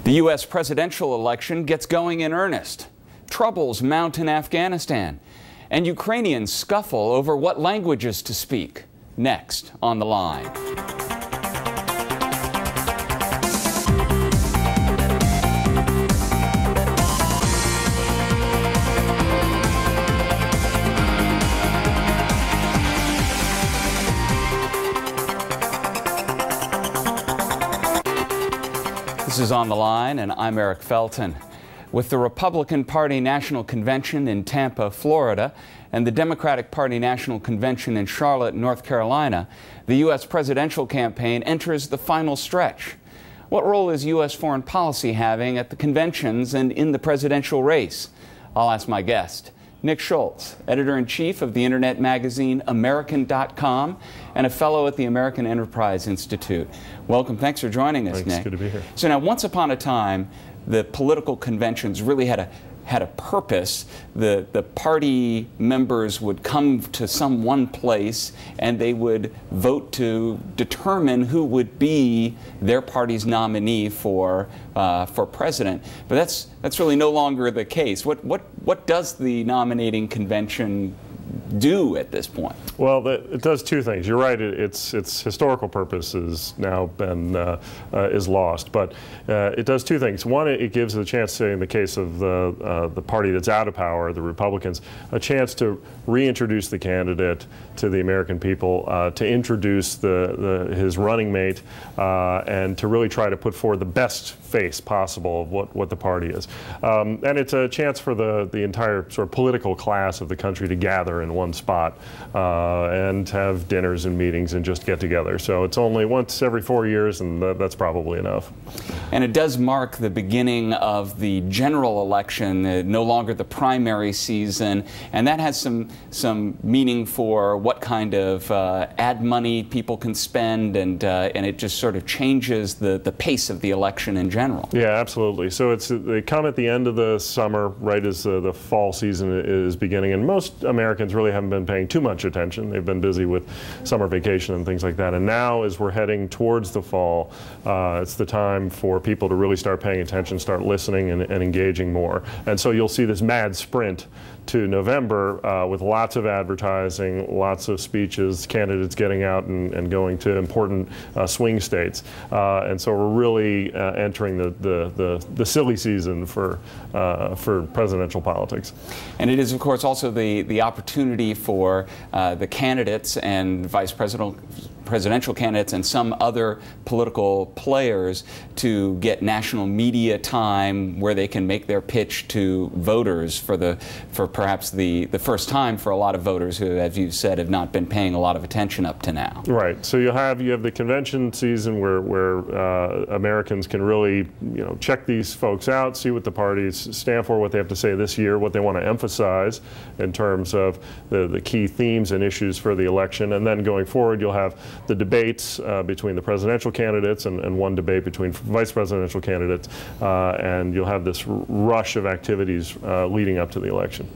The U.S. presidential election gets going in earnest. Troubles mount in Afghanistan, and Ukrainians scuffle over what languages to speak. Next on The Line. This is On the Line, and I'm Eric Felton. With the Republican Party National Convention in Tampa, Florida, and the Democratic Party National Convention in Charlotte, North Carolina, the U.S. presidential campaign enters the final stretch. What role is U.S. foreign policy having at the conventions and in the presidential race? I'll ask my guest, Nick Schultz, editor-in-chief of the internet magazine American.com and a fellow at the American Enterprise Institute. Welcome. Thanks for joining us, Nick. It's good to be here. So now, once upon a time, the political conventions really had a purpose. The party members would come to some one place and they would vote to determine who would be their party's nominee for president. But that's really no longer the case. What does the nominating convention do at this point? Well, it does two things. You're right. Its historical purpose has now been is lost, but it does two things. One, it gives a chance to, in the case of the party that's out of power, the Republicans, a chance to reintroduce the candidate to the American people, to introduce his running mate, and to really try to put forward the best face possible of what the party is. And it's a chance for the entire sort of political class of the country to gather in one spot and have dinners and meetings and just get together. So it's only once every 4 years, and that's probably enough. And it does mark the beginning of the general election, no longer the primary season, and that has some meaning for what kind of ad money people can spend, and it just sort of changes the pace of the election in general. Yeah, absolutely. So they come at the end of the summer, right as the fall season is beginning, and most Americans really haven't been paying too much attention. They've been busy with summer vacation and things like that. And now, as we're heading towards the fall, it's the time for people to really start paying attention, start listening and engaging more. And so you'll see this mad sprint to November with lots of advertising, lots of speeches, candidates getting out and going to important swing states. And so we're really entering the silly season for presidential politics. And it is, of course, also the opportunity for the candidates and presidential candidates and some other political players to get national media time where they can make their pitch to voters for perhaps the first time for a lot of voters who, as you said, have not been paying a lot of attention up to now. Right. So you have the convention season where Americans can really check these folks out, see what the parties stand for, what they have to say this year, what they want to emphasize in terms of the key themes and issues for the election. And then going forward, you'll have the debates between the presidential candidates and one debate between vice presidential candidates, and you'll have this rush of activities leading up to the election.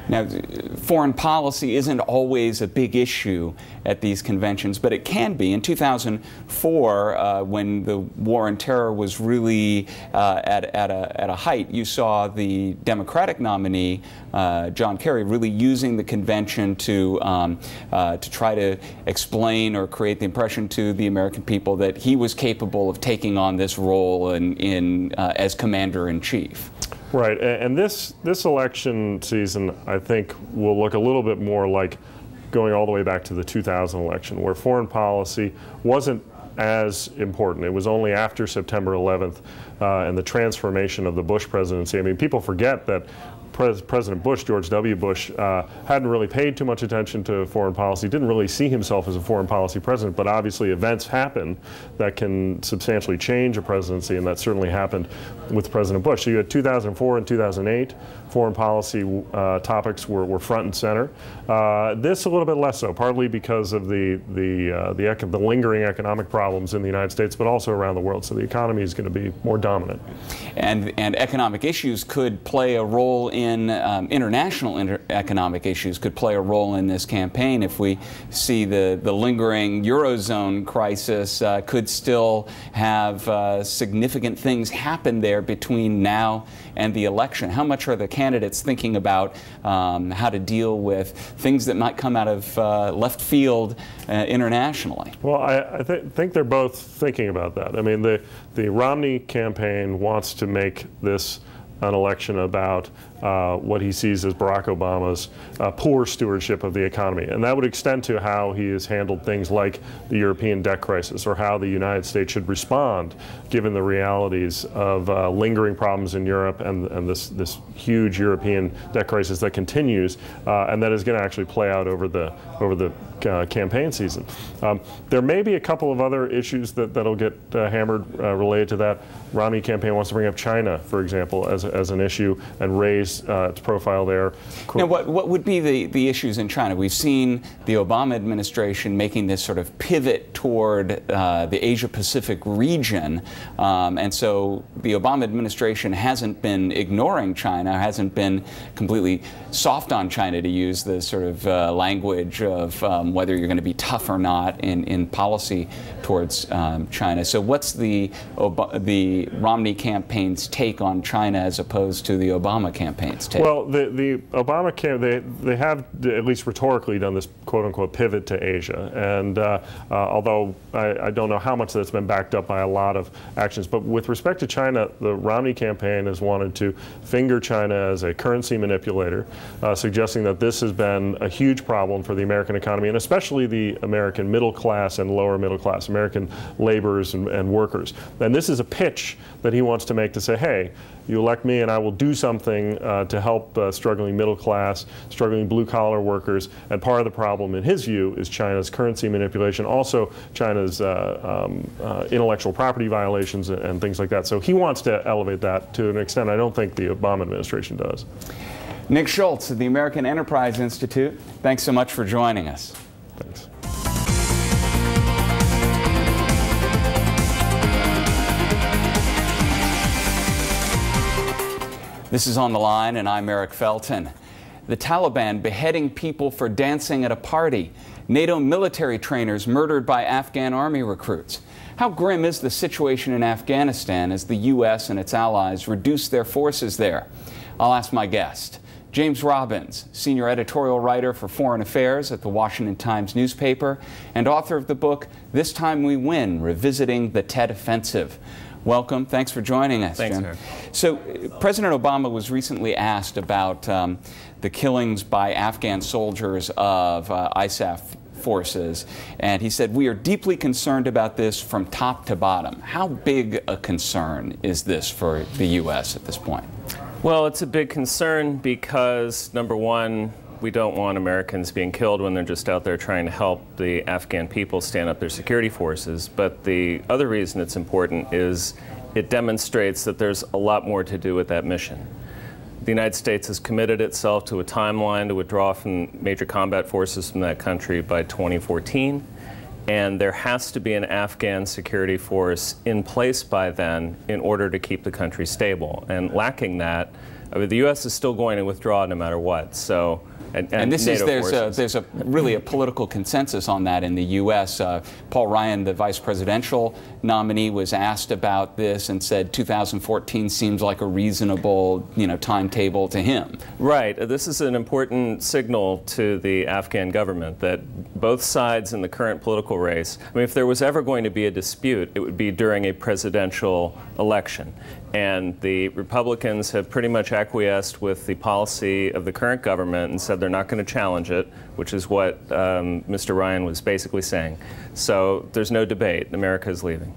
Now, foreign policy isn't always a big issue at these conventions, but it can be. In 2004, when the war on terror was really at a height, you saw the Democratic nominee, John Kerry, really using the convention to try to explain or create the impression to the American people that he was capable of taking on this role as commander-in-chief. Right, and this election season, I think, will look a little bit more like going all the way back to the 2000 election, where foreign policy wasn't as important. It was only after September 11th and the transformation of the Bush presidency. I mean, people forget that President Bush, George W. Bush, hadn't really paid too much attention to foreign policy, didn't really see himself as a foreign policy president, but obviously events happen that can substantially change a presidency, and that certainly happened with President Bush. So you had 2004 and 2008, foreign policy topics were front and center. This a little bit less so, partly because of the lingering economic problems in the United States, but also around the world. So the economy is going to be more dominant. And economic issues could play a role in European international economic issues could play a role in this campaign. If we see the lingering Eurozone crisis, could still have significant things happen there between now and the election. How much are the candidates thinking about how to deal with things that might come out of left field internationally? Well, I think they're both thinking about that. I mean, the Romney campaign wants to make this an election about what he sees as Barack Obama's poor stewardship of the economy. And that would extend to how he has handled things like the European debt crisis, or how the United States should respond given the realities of lingering problems in Europe and this huge European debt crisis that continues and that is going to actually play out over the campaign season. There may be a couple of other issues that'll get hammered related to that. Romney campaign wants to bring up China, for example, as an issue and raise its profile there. Now, what would be the issues in China? We've seen the Obama administration making this sort of pivot toward the Asia-Pacific region, and so the Obama administration hasn't been ignoring China, hasn't been completely soft on China, to use the sort of language of whether you're going to be tough or not in policy towards China. So what's the Romney campaign's take on China as opposed to the Obama campaign's take? Well, the Obama campaign, they have at least rhetorically done this quote-unquote pivot to Asia, and although I don't know how much that's been backed up by a lot of actions, but with respect to China, the Romney campaign has wanted to finger China as a currency manipulator, suggesting that this has been a huge problem for the American economy, and especially the American middle class and lower middle class, American laborers and workers. And this is a pitch that he wants to make to say, hey, you elect me and I will do something to help struggling middle class, struggling blue collar workers. And part of the problem, in his view, is China's currency manipulation, also China's intellectual property violations and things like that. So he wants to elevate that to an extent I don't think the Obama administration does. Nick Schultz of the American Enterprise Institute, thanks so much for joining us. Thanks. This is On the Line, and I'm Eric Felton. The Taliban beheading people for dancing at a party. NATO military trainers murdered by Afghan army recruits. How grim is the situation in Afghanistan as the U.S. and its allies reduce their forces there? I'll ask my guest. James Robbins, senior editorial writer for Foreign Affairs at the Washington Times newspaper and author of the book This Time We Win, Revisiting the Tet Offensive. Welcome. Thanks for joining us, Thanks, Jim. Eric. So, President Obama was recently asked about the killings by Afghan soldiers of ISAF forces, and he said, "We are deeply concerned about this from top to bottom." How big a concern is this for the U.S. at this point? Well, it's a big concern because, number one, we don't want Americans being killed when they're just out there trying to help the Afghan people stand up their security forces. But the other reason it's important is it demonstrates that there's a lot more to do with that mission. The United States has committed itself to a timeline to withdraw from major combat forces from that country by 2014. And there has to be an Afghan security force in place by then in order to keep the country stable. And lacking that, I mean, the U.S. is still going to withdraw no matter what. So. And this is, there's really a political consensus on that in the U.S. Paul Ryan, the vice presidential nominee, was asked about this and said 2014 seems like a reasonable, timetable to him. Right. This is an important signal to the Afghan government that both sides in the current political race, I mean, if there was ever going to be a dispute, it would be during a presidential election. And the Republicans have pretty much acquiesced with the policy of the current government and said they're not going to challenge it, which is what Mr. Ryan was basically saying. So there's no debate. America is leaving.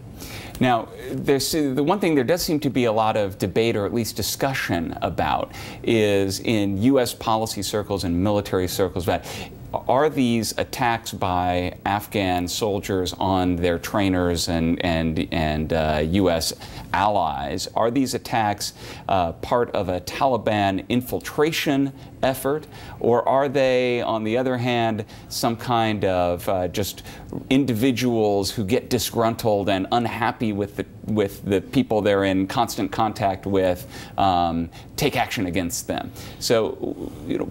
Now, the one thing there does seem to be a lot of debate, or at least discussion about, is in U.S. policy circles and military circles, that are these attacks by Afghan soldiers on their trainers and U.S. allies, are these attacks part of a Taliban infiltration effort, or are they, on the other hand, some kind of just individuals who get disgruntled and unhappy with the people they're in constant contact with, take action against them? So, you know,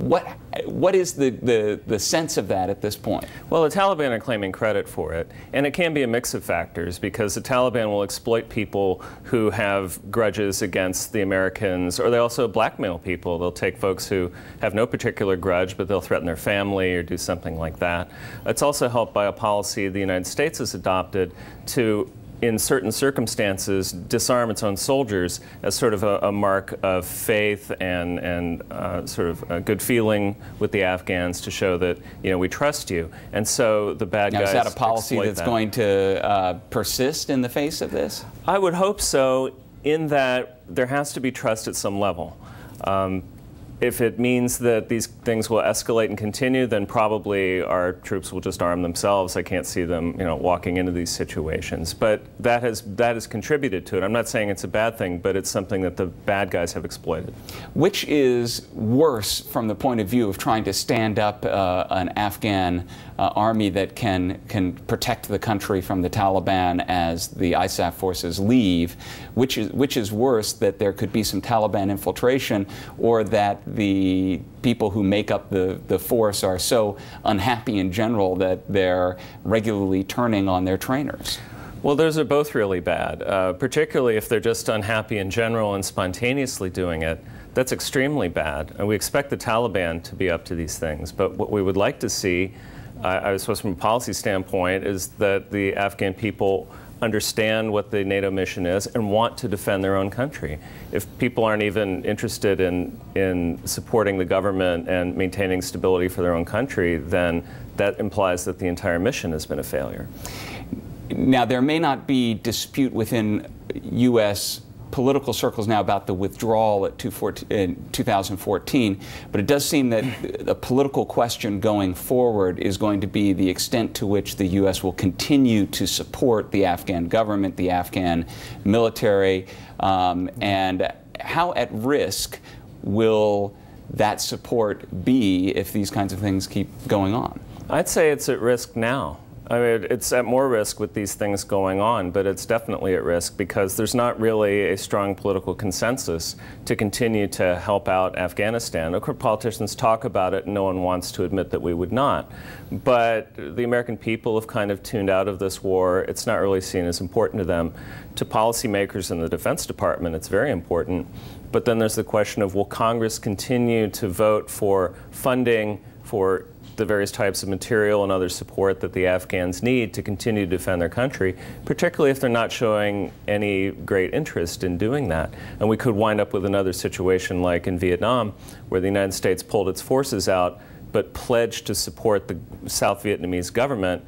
what is the sense of that at this point? Well, the Taliban are claiming credit for it, and it can be a mix of factors, because the Taliban will exploit people who have grudges against the Americans, or they also blackmail people. They'll take folks who have no particular grudge, but they'll threaten their family or do something like that. It's also helped by a policy the United States has adopted to, in certain circumstances, disarm its own soldiers as sort of a mark of faith and sort of a good feeling with the Afghans to show that, you know, we trust you. And so the bad guys. Now, is that a policy that's going to persist in the face of this? I would hope so, in that there has to be trust at some level. If it means that these things will escalate and continue, then probably our troops will just arm themselves. I can't see them, you know, walking into these situations. But that has contributed to it. I'm not saying it's a bad thing, but it's something that the bad guys have exploited. Which is worse from the point of view of trying to stand up an Afghan army that can protect the country from the Taliban as the ISAF forces leave? Which is worse, that there could be some Taliban infiltration, or that the people who make up the force are so unhappy in general that they're regularly turning on their trainers? Well, those are both really bad, particularly if they're just unhappy in general and spontaneously doing it. That's extremely bad, and we expect the Taliban to be up to these things. But what we would like to see, I suppose from a policy standpoint, is that the Afghan people understand what the NATO mission is and want to defend their own country. If people aren't even interested in supporting the government and maintaining stability for their own country, then that implies that the entire mission has been a failure. Now, there may not be dispute within U.S. political circles now about the withdrawal in 2014, but it does seem that the political question going forward is going to be the extent to which the U.S. will continue to support the Afghan government, the Afghan military, and how at risk will that support be if these kinds of things keep going on? I'd say it's at risk now. I mean, it's at more risk with these things going on, but it's definitely at risk because there's not really a strong political consensus to continue to help out Afghanistan. Of course, politicians talk about it, and no one wants to admit that we would not. But the American people have kind of tuned out of this war. It's not really seen as important to them. To policymakers in the Defense Department, it's very important. But then there's the question of, will Congress continue to vote for funding for the various types of material and other support that the Afghans need to continue to defend their country, particularly if they're not showing any great interest in doing that. And we could wind up with another situation like in Vietnam, where the United States pulled its forces out but pledged to support the South Vietnamese government,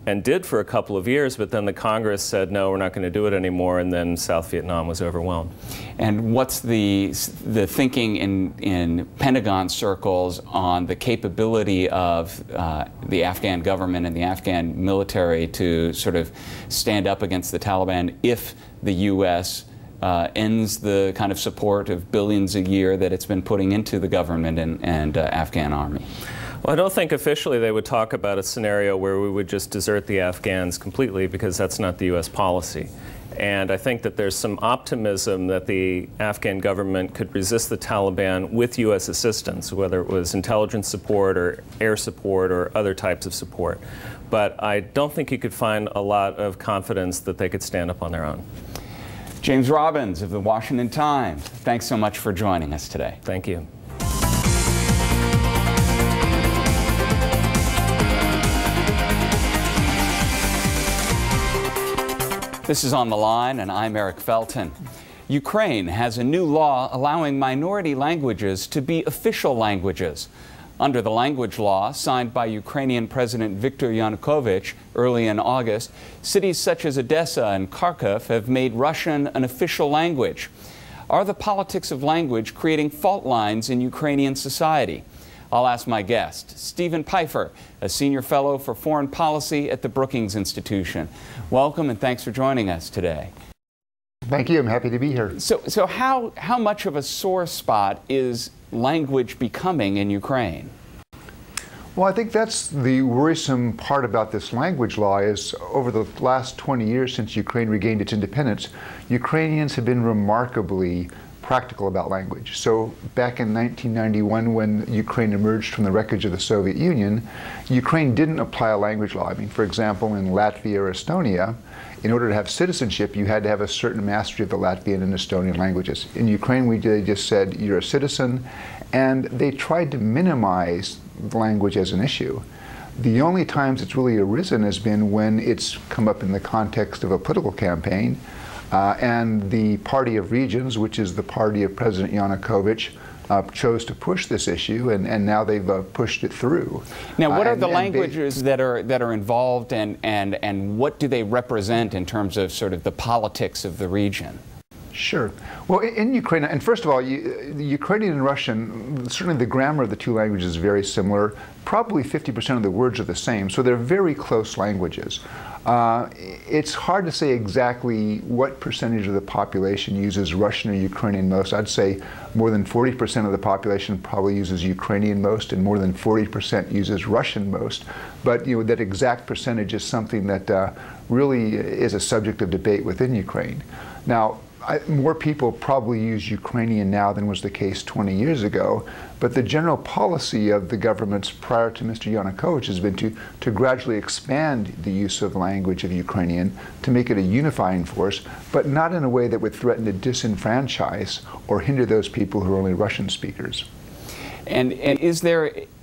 and did for a couple of years, but then the Congress said, no, we're not going to do it anymore, and then South Vietnam was overwhelmed. And what's the thinking in Pentagon circles on the capability of the Afghan government and the Afghan military to sort of stand up against the Taliban if the U.S. Ends the kind of support of billions a year that it's been putting into the government and Afghan army? Well, I don't think officially they would talk about a scenario where we would just desert the Afghans completely, because that's not the U.S. policy. And I think that there's some optimism that the Afghan government could resist the Taliban with U.S. assistance, whether it was intelligence support or air support or other types of support. But I don't think you could find a lot of confidence that they could stand up on their own. James Robbins of the Washington Times, thanks so much for joining us today. Thank you. This is On the Line, and I'm Eric Felton. Ukraine has a new law allowing minority languages to be official languages. Under the language law signed by Ukrainian President Viktor Yanukovych early in August, cities such as Odessa and Kharkiv have made Russian an official language. Are the politics of language creating fault lines in Ukrainian society? I'll ask my guest, Stephen Pifer, a senior fellow for foreign policy at the Brookings Institution. Welcome and thanks for joining us today. Thank you. I'm happy to be here. So how much of a sore spot is language becoming in Ukraine? Well, I think that's the worrisome part about this language law is over the last 20 years since Ukraine regained its independence, Ukrainians have been remarkably practical about language. So back in 1991, when Ukraine emerged from the wreckage of the Soviet Union, Ukraine didn't apply a language law. I mean, for example, in Latvia or Estonia, in order to have citizenship, you had to have a certain mastery of the Latvian and Estonian languages. In Ukraine, they just said, you're a citizen, and they tried to minimize language as an issue. The only times it's really arisen has been when it's come up in the context of a political campaign, and the Party of Regions, which is the party of President Yanukovych, chose to push this issue, and now they've pushed it through. Now, what are the languages that are involved, and what do they represent in terms of sort of the politics of the region? Sure. Well, in Ukraine, and first of all, the Ukrainian and Russian, certainly the grammar of the two languages is very similar. Probably 50% of the words are the same, so they're very close languages. It's hard to say exactly what percentage of the population uses Russian or Ukrainian most. I'd say more than 40% of the population probably uses Ukrainian most, and more than 40% uses Russian most. But that exact percentage is something that really is a subject of debate within Ukraine. Now, more people probably use Ukrainian now than was the case 20 years ago, but the general policy of the governments prior to Mr. Yanukovych has been to gradually expand the use of language of Ukrainian to make it a unifying force, but not in a way that would threaten to disenfranchise or hinder those people who are only Russian speakers. And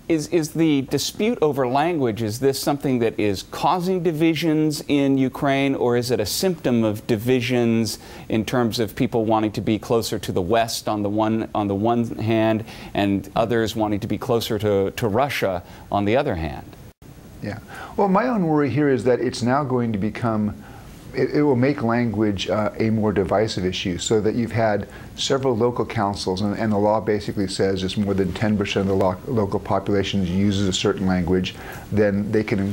is the dispute over language, is this something that is causing divisions in Ukraine, or is it a symptom of divisions in terms of people wanting to be closer to the West on the one hand, and others wanting to be closer to Russia on the other hand? Yeah. Well, my own worry here is that it's now going to become it will make language a more divisive issue, so that you've had several local councils, and the law basically says if more than 10% of the local population uses a certain language, then they can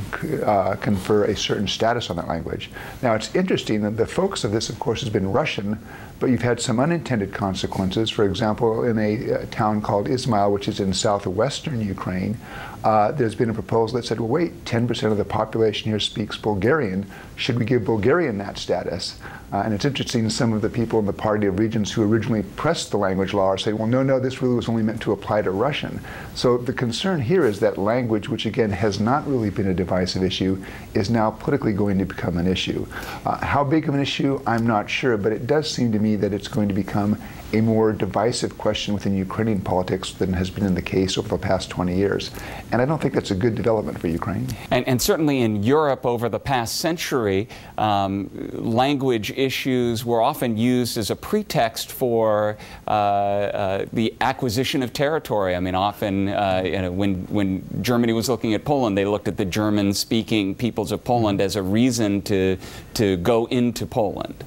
confer a certain status on that language. Now, it's interesting that the focus of this, of course, has been Russian, but you've had some unintended consequences. For example, in a town called Izmail, which is in southwestern Ukraine, there's been a proposal that said, well, wait, 10% of the population here speaks Bulgarian. Should we give Bulgarian that status? And it's interesting, some of the people in the Party of Regions who originally pressed the language law are saying, well, no, this really was only meant to apply to Russian. So the concern here is that language, which again has not really been a divisive issue, is now politically going to become an issue. How big of an issue, I'm not sure, but it does seem to me that it's going to become a more divisive question within Ukrainian politics than has been in the case over the past 20 years. And I don't think that's a good development for Ukraine. And certainly in Europe over the past century, language issues were often used as a pretext for the acquisition of territory. I mean, often when Germany was looking at Poland, they looked at the German-speaking peoples of Poland as a reason to go into Poland.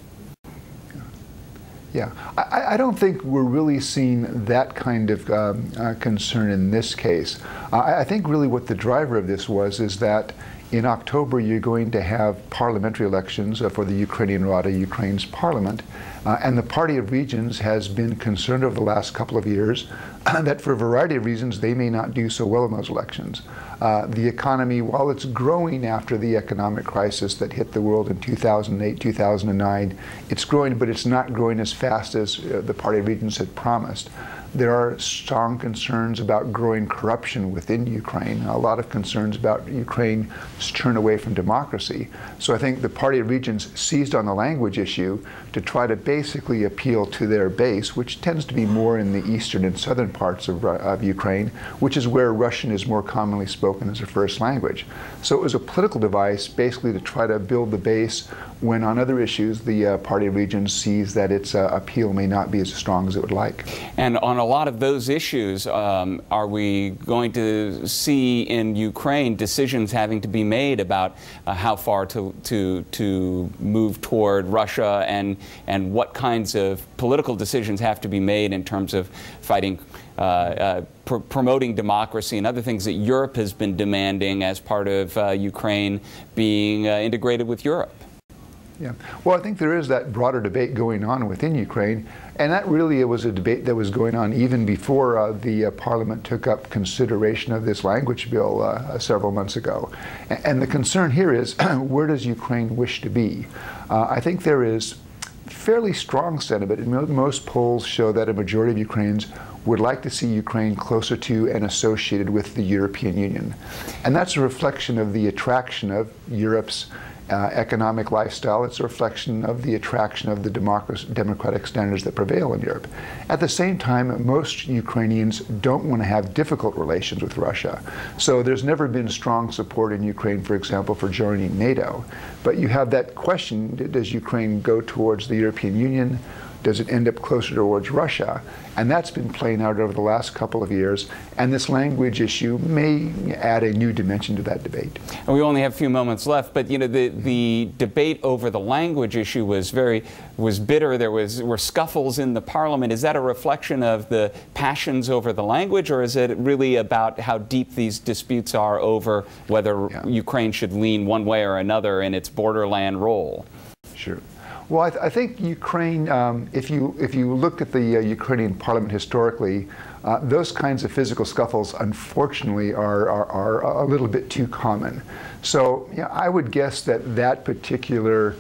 Yeah, I don't think we're really seeing that kind of concern in this case. I think really what the driver of this is that in October you're going to have parliamentary elections for the Ukrainian Rada, Ukraine's parliament, and the Party of Regions has been concerned over the last couple of years that for a variety of reasons they may not do so well in those elections. The economy, while it's growing after the economic crisis that hit the world in 2008, 2009, it's growing, but it's not growing as fast as the Party of Regions had promised. There are strong concerns about growing corruption within Ukraine, a lot of concerns about Ukraine's turn away from democracy. So I think the Party of Regions seized on the language issue to try to basically appeal to their base, which tends to be more in the eastern and southern parts of Ukraine, which is where Russian is more commonly spoken as a first language. So it was a political device basically to try to build the base when on other issues the Party of Regions sees that its appeal may not be as strong as it would like. And on a lot of those issues, are we going to see in Ukraine decisions having to be made about how far to move toward Russia, and what kinds of political decisions have to be made in terms of fighting promoting democracy and other things that Europe has been demanding as part of Ukraine being integrated with Europe. Yeah. Well, I think there is that broader debate going on within Ukraine, and that really was a debate that was going on even before the Parliament took up consideration of this language bill several months ago. And the concern here is, where does Ukraine wish to be? I think there is fairly strong sentiment, and most polls show that a majority of Ukrainians would like to see Ukraine closer to and associated with the European Union. And that's a reflection of the attraction of Europe's economic lifestyle. It's a reflection of the attraction of the democratic standards that prevail in Europe. At the same time, most Ukrainians don't want to have difficult relations with Russia. So there's never been strong support in Ukraine, for example, for joining NATO. But you have that question, does Ukraine go towards the European Union? Does it end up closer towards Russia? And that's been playing out over the last couple of years. And this language issue may add a new dimension to that debate. And we only have a few moments left, but you know, the debate over the language issue was bitter. There were scuffles in the Parliament. Is that a reflection of the passions over the language, or is it really about how deep these disputes are over whether Ukraine should lean one way or another in its borderland role? Sure. Well, I think Ukraine, if you look at the Ukrainian parliament historically, those kinds of physical scuffles, unfortunately, are a little bit too common. So I would guess that particular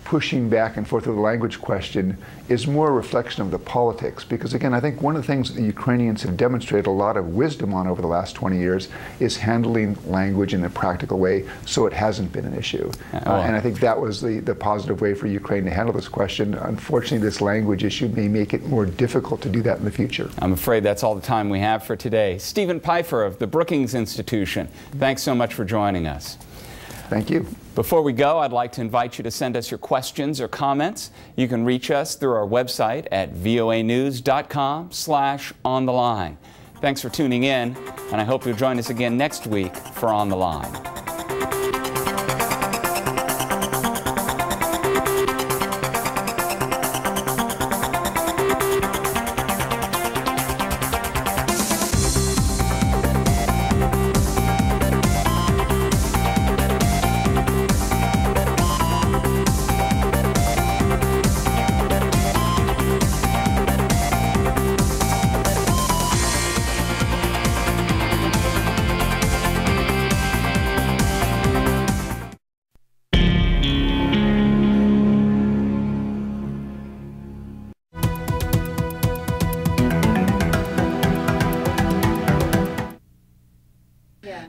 pushing back and forth of the language question is more a reflection of the politics. Because again, I think one of the things that the Ukrainians have demonstrated a lot of wisdom on over the last 20 years is handling language in a practical way so it hasn't been an issue. And I think that was the positive way for Ukraine to handle this question. Unfortunately, this language issue may make it more difficult to do that in the future. I'm afraid that's all the time we have for today. Stephen Pfeiffer of the Brookings Institution, thanks so much for joining us. Thank you. Before we go, I'd like to invite you to send us your questions or comments. You can reach us through our website at voanews.com/ontheline. Thanks for tuning in, and I hope you'll join us again next week for On the Line.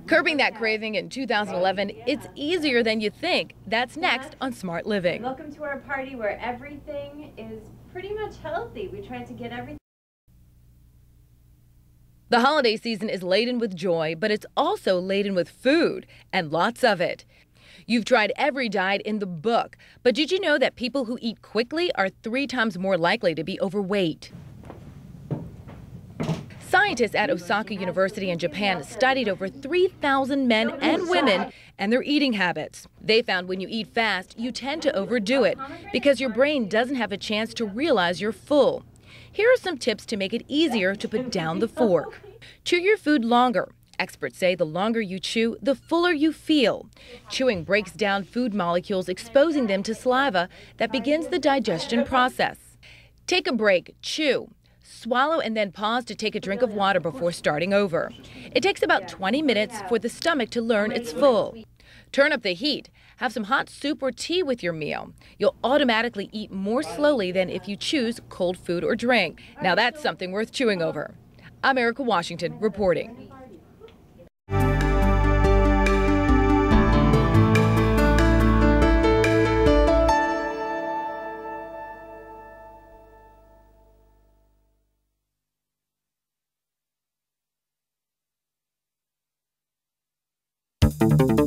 Curbing that craving in 2011, it's easier than you think. That's next on Smart Living. Welcome to our party where everything is pretty much healthy. We try to get everything. The holiday season is laden with joy, but it's also laden with food, and lots of it. You've tried every diet in the book, but did you know that people who eat quickly are 3 times more likely to be overweight? Scientists at Osaka University in Japan studied over 3,000 men and women and their eating habits. They found when you eat fast, you tend to overdo it because your brain doesn't have a chance to realize you're full. Here are some tips to make it easier to put down the fork. Chew your food longer. Experts say the longer you chew, the fuller you feel. Chewing breaks down food molecules, exposing them to saliva that begins the digestion process. Take a break, chew. Swallow and then pause to take a drink of water before starting over. It takes about 20 minutes for the stomach to learn it's full. Turn up the heat. Have some hot soup or tea with your meal. You'll automatically eat more slowly than if you choose cold food or drink. Now that's something worth chewing over. I'm Erica Washington reporting. Thank you.